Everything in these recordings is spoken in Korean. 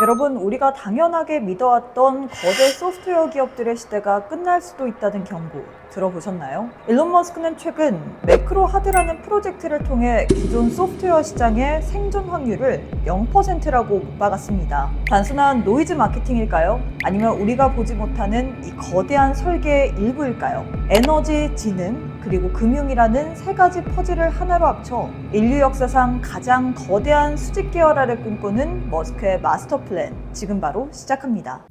여러분, 우리가 당연하게 믿어왔던 거대 소프트웨어 기업들의 시대가 끝날 수도 있다는 경고 들어보셨나요? 일론 머스크는 최근 매크로 하드라는 프로젝트를 통해 기존 소프트웨어 시장의 생존 확률을 0%라고 못 박았습니다. 단순한 노이즈 마케팅일까요? 아니면 우리가 보지 못하는 이 거대한 설계의 일부일까요? 에너지, 지능, 그리고 금융이라는 세 가지 퍼즐을 하나로 합쳐 인류 역사상 가장 거대한 수직 계열화를 꿈꾸는 머스크의 마스터 플랜, 지금 바로 시작합니다.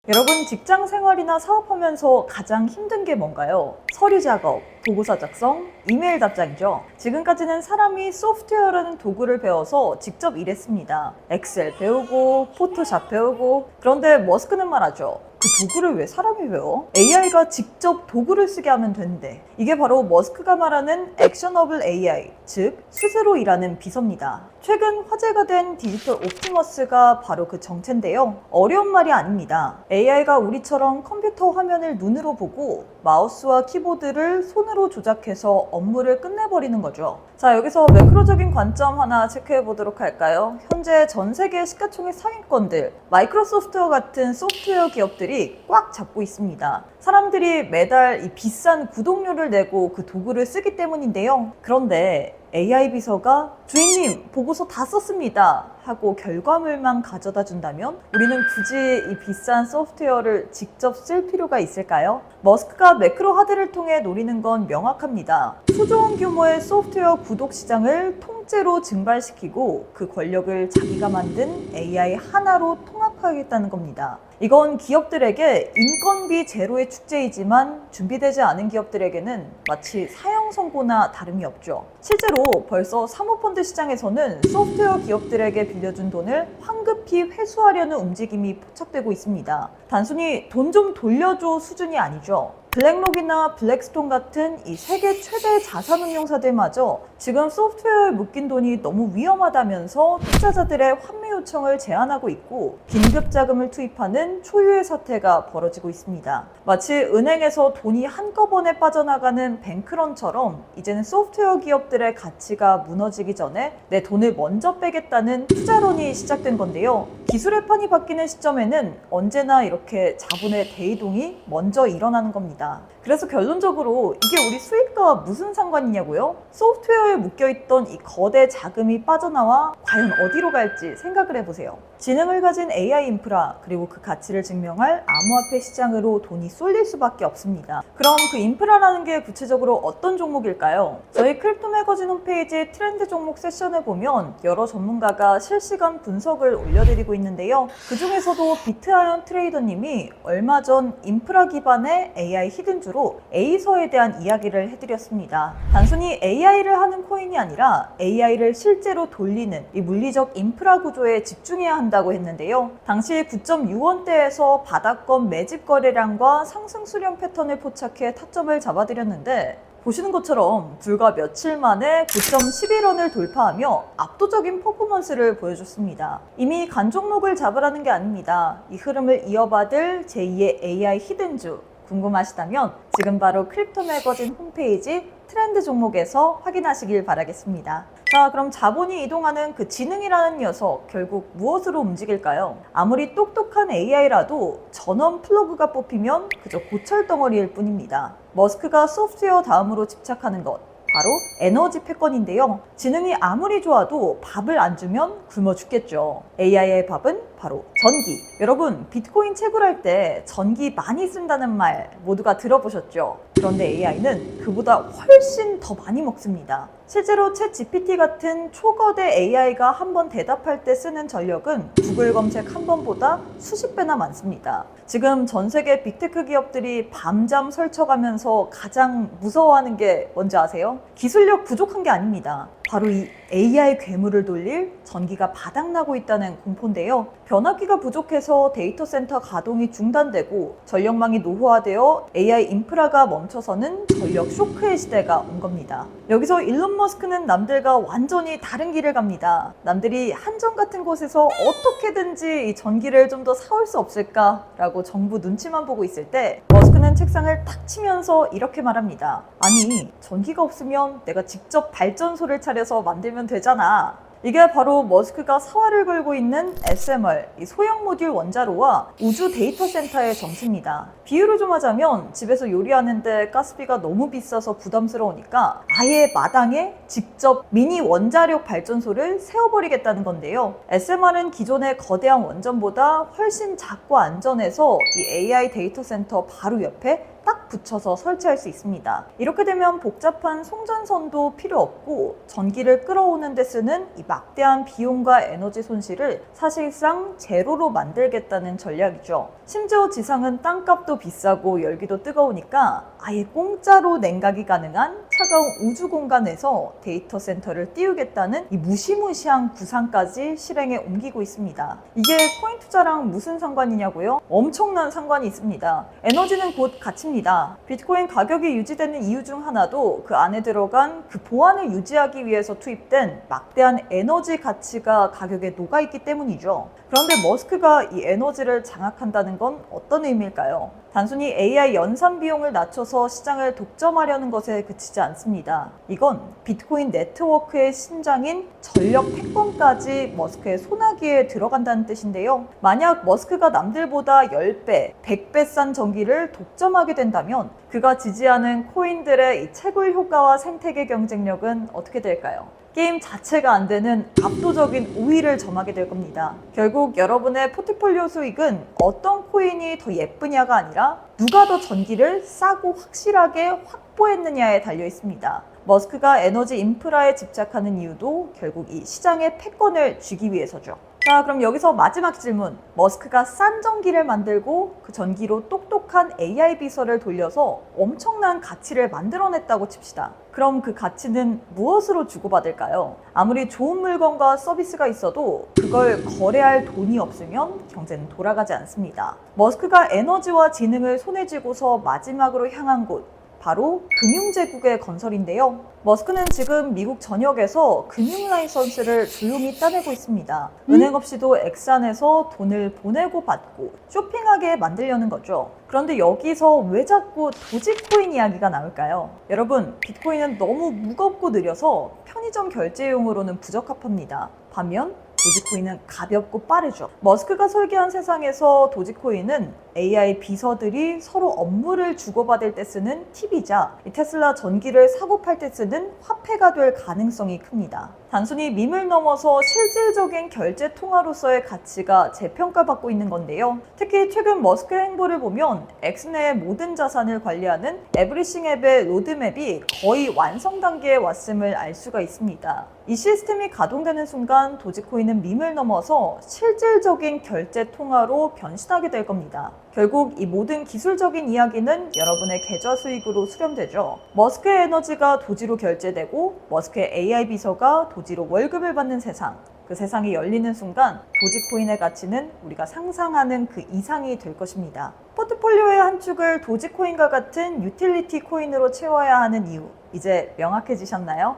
여러분, 직장 생활이나 사업하면서 가장 힘든 게 뭔가요? 서류 작업, 보고서 작성, 이메일 답장이죠. 지금까지는 사람이 소프트웨어라는 도구를 배워서 직접 일했습니다. 엑셀 배우고, 포토샵 배우고. 그런데 머스크는 말하죠. 그 도구를 왜 사람이 배워? AI가 직접 도구를 쓰게 하면 되는데. 이게 바로 머스크가 말하는 액셔너블 AI, 즉 스스로 일하는 비서입니다. 최근 화제가 된 디지털 옵티머스가 바로 그 정체인데요. 어려운 말이 아닙니다. AI가 우리처럼 컴퓨터 화면을 눈으로 보고 마우스와 키보드를 손으로 조작해서 업무를 끝내버리는 거죠. 자, 여기서 매크로적인 관점 하나 체크해 보도록 할까요? 현재 전 세계 시가총액 상위권들, 마이크로소프트와 같은 소프트웨어 기업들이 꽉 잡고 있습니다. 사람들이 매달 이 비싼 구독료를 내고 그 도구를 쓰기 때문인데요. 그런데 AI 비서가 주인님 보고서 다 썼습니다 하고 결과물만 가져다 준다면 우리는 굳이 이 비싼 소프트웨어를 직접 쓸 필요가 있을까요? 머스크가 매크로 하드를 통해 노리는 건 명확합니다. 수조원 규모의 소프트웨어 구독 시장을 통째로 증발시키고 그 권력을 자기가 만든 AI 하나로 통합하겠다는 겁니다. 이건 기업들에게 인건비 제로의 축제이지만 준비되지 않은 기업들에게는 마치 사형 선고나 다름이 없죠. 실제로 벌써 사모펀드 시장에서는 소프트웨어 기업들에게 빌려준 돈을 황급히 회수하려는 움직임이 포착되고 있습니다. 단순히 돈 좀 돌려줘 수준이 아니죠. 블랙록이나 블랙스톤 같은 이 세계 최대 자산운용사들마저 지금 소프트웨어에 묶인 돈이 너무 위험하다면서 투자자들의 환매 요청을 제한하고 있고 긴급 자금을 투입하는 초유의 사태가 벌어지고 있습니다. 마치 은행에서 돈이 한꺼번에 빠져나가는 뱅크런처럼 이제는 소프트웨어 기업들의 가치가 무너지기 전에 내 돈을 먼저 빼겠다는 투자론이 시작된 건데요. 기술의 판이 바뀌는 시점에는 언제나 이렇게 자본의 대이동이 먼저 일어나는 겁니다. 그래서 결론적으로 이게 우리 수익과 무슨 상관이냐고요? 소프트웨어에 묶여있던 이 거대 자금이 빠져나와 과연 어디로 갈지 생각을 해보세요. 지능을 가진 AI 인프라, 그리고 그 가치를 증명할 암호화폐 시장으로 돈이 쏠릴 수밖에 없습니다. 그럼 그 인프라라는 게 구체적으로 어떤 종목일까요? 저희 크립토 매거진 홈페이지 트렌드 종목 세션을 보면 여러 전문가가 실시간 분석을 올려드리고 있는데요. 그 중에서도 비트아이언 트레이더님이 얼마 전 인프라 기반의 AI 히든주로 에이서에 대한 이야기를 해드렸습니다. 단순히 AI를 하는 코인이 아니라 AI를 실제로 돌리는 이 물리적 인프라 구조에 집중해야 한다고 했는데요. 당시 9.6원대에서 바닥권 매집 거래량과 상승 수렴 패턴을 포착해 타점을 잡아드렸는데 보시는 것처럼 불과 며칠 만에 9.11원을 돌파하며 압도적인 퍼포먼스를 보여줬습니다. 이미 간 종목을 잡으라는 게 아닙니다. 이 흐름을 이어받을 제2의 AI 히든주 궁금하시다면 지금 바로 크립토 매거진 홈페이지 트렌드 종목에서 확인하시길 바라겠습니다. 자, 그럼 자본이 이동하는 그 지능이라는 녀석 결국 무엇으로 움직일까요? 아무리 똑똑한 AI라도 전원 플러그가 뽑히면 그저 고철 덩어리일 뿐입니다. 머스크가 소프트웨어 다음으로 집착하는 것, 바로 에너지 패권인데요. 지능이 아무리 좋아도 밥을 안 주면 굶어 죽겠죠. AI의 밥은 바로 전기. 여러분, 비트코인 채굴할 때 전기 많이 쓴다는 말 모두가 들어보셨죠? 그런데 AI는 그보다 훨씬 더 많이 먹습니다. 실제로 챗 GPT 같은 초거대 AI가 한번 대답할 때 쓰는 전력은 구글 검색 한 번보다 수십 배나 많습니다. 지금 전 세계 빅테크 기업들이 밤잠 설쳐가면서 가장 무서워하는 게 뭔지 아세요? 기술력 부족한 게 아닙니다. 바로 이 AI 괴물을 돌릴 전기가 바닥나고 있다는 공포인데요. 변압기가 부족해서 데이터 센터 가동이 중단되고 전력망이 노후화되어 AI 인프라가 멈춰서는 전력 쇼크의 시대가 온 겁니다. 여기서 일론 머스크는 남들과 완전히 다른 길을 갑니다. 남들이 한정 같은 곳에서 어떻게든지 이 전기를 좀 더 사올 수 없을까라고 정부 눈치만 보고 있을 때 머스크는 책상을 탁 치면서 이렇게 말합니다. 아니, 전기가 없으면 내가 직접 발전소를 차려서 만들면 되잖아. 이게 바로 머스크가 사활을 걸고 있는 SMR, 이 소형 모듈 원자로와 우주 데이터 센터의 정체입니다. 비유를 좀 하자면 집에서 요리하는데 가스비가 너무 비싸서 부담스러우니까 아예 마당에 직접 미니 원자력 발전소를 세워버리겠다는 건데요. SMR은 기존의 거대한 원전보다 훨씬 작고 안전해서 이 AI 데이터 센터 바로 옆에 딱 붙여서 설치할 수 있습니다. 이렇게 되면 복잡한 송전선도 필요 없고 전기를 끌어오는 데 쓰는 이 막대한 비용과 에너지 손실을 사실상 제로로 만들겠다는 전략이죠. 심지어 지상은 땅값도 비싸고 열기도 뜨거우니까 아예 공짜로 냉각이 가능한 차가운 우주 공간에서 데이터 센터를 띄우겠다는 이 무시무시한 구상까지 실행에 옮기고 있습니다. 이게 코인 투자랑 무슨 상관이냐고요? 엄청난 상관이 있습니다. 에너지는 곧 가치입니다. 비트코인 가격이 유지되는 이유 중 하나도 그 안에 들어간 그 보안을 유지하기 위해서 투입된 막대한 에너지 가치가 가격에 녹아있기 때문이죠. 그런데 머스크가 이 에너지를 장악한다는 건 어떤 의미일까요? 단순히 AI 연산 비용을 낮춰서 시장을 독점하려는 것에 그치지 않습니다. 이건 비트코인 네트워크의 심장인 전력 패권까지 머스크의 소나기에 들어간다는 뜻인데요. 만약 머스크가 남들보다 10배, 100배 싼 전기를 독점하게 된다면 그가 지지하는 코인들의 이 채굴 효과와 생태계 경쟁력은 어떻게 될까요? 게임 자체가 안 되는 압도적인 우위를 점하게 될 겁니다. 결국 여러분의 포트폴리오 수익은 어떤 코인이 더 예쁘냐가 아니라 누가 더 전기를 싸고 확실하게 확보했느냐에 달려 있습니다. 머스크가 에너지 인프라에 집착하는 이유도 결국 이 시장의 패권을 쥐기 위해서죠. 자, 그럼 여기서 마지막 질문. 머스크가 싼 전기를 만들고 그 전기로 똑똑한 AI 비서를 돌려서 엄청난 가치를 만들어냈다고 칩시다. 그럼 그 가치는 무엇으로 주고받을까요? 아무리 좋은 물건과 서비스가 있어도 그걸 거래할 돈이 없으면 경제는 돌아가지 않습니다. 머스크가 에너지와 지능을 손에 쥐고서 마지막으로 향한 곳, 바로 금융제국의 건설인데요. 머스크는 지금 미국 전역에서 금융 라이선스를 조용히 따내고 있습니다. 은행 없이도 엑산에서 돈을 보내고 받고 쇼핑하게 만들려는 거죠. 그런데 여기서 왜 자꾸 도지코인 이야기가 나올까요? 여러분, 비트코인은 너무 무겁고 느려서 편의점 결제용으로는 부적합합니다. 반면 도지코인은 가볍고 빠르죠. 머스크가 설계한 세상에서 도지코인은 AI 비서들이 서로 업무를 주고받을 때 쓰는 팁이자 테슬라 전기를 사고 팔 때 쓰는 화폐가 될 가능성이 큽니다. 단순히 밈을 넘어서 실질적인 결제 통화로서의 가치가 재평가받고 있는 건데요. 특히 최근 머스크의 행보를 보면 엑스 내의 모든 자산을 관리하는 에브리싱 앱의 로드맵이 거의 완성 단계에 왔음을 알 수가 있습니다. 이 시스템이 가동되는 순간 도지코인은 밈을 넘어서 실질적인 결제 통화로 변신하게 될 겁니다. 결국 이 모든 기술적인 이야기는 여러분의 계좌 수익으로 수렴되죠. 머스크의 에너지가 도지로 결제되고 머스크의 AI 비서가 도지로 월급을 받는 세상. 그 세상이 열리는 순간 도지코인의 가치는 우리가 상상하는 그 이상이 될 것입니다. 포트폴리오의 한 축을 도지코인과 같은 유틸리티 코인으로 채워야 하는 이유, 이제 명확해지셨나요?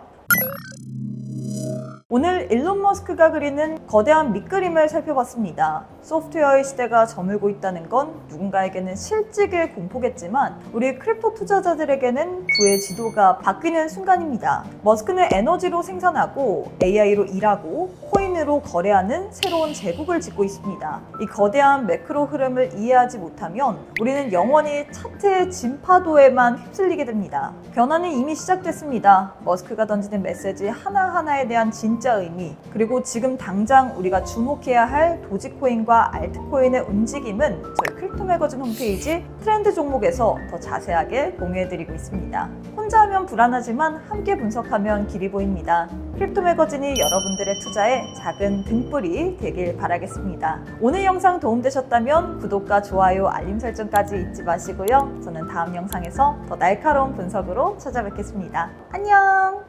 오늘 일론 머스크가 그리는 거대한 밑그림을 살펴봤습니다. 소프트웨어의 시대가 저물고 있다는 건 누군가에게는 실직의 공포겠지만 우리 크립토 투자자들에게는 부의 지도가 바뀌는 순간입니다. 머스크는 에너지로 생산하고 AI로 일하고 코인으로 거래하는 새로운 제국을 짓고 있습니다. 이 거대한 매크로 흐름을 이해하지 못하면 우리는 영원히 차트의 진파도에만 휩쓸리게 됩니다. 변화는 이미 시작됐습니다. 머스크가 던지는 메시지 하나하나에 대한 진짜 의미, 그리고 지금 당장 우리가 주목해야 할 도지코인과 알트코인의 움직임은 저희 크립토 매거진 홈페이지 트렌드 종목에서 더 자세하게 공유해드리고 있습니다. 혼자 하면 불안하지만 함께 분석하면 길이 보입니다. 크립토 매거진이 여러분들의 투자에 작은 등불이 되길 바라겠습니다. 오늘 영상 도움되셨다면 구독과 좋아요, 알림 설정까지 잊지 마시고요. 저는 다음 영상에서 더 날카로운 분석으로 찾아뵙겠습니다. 안녕!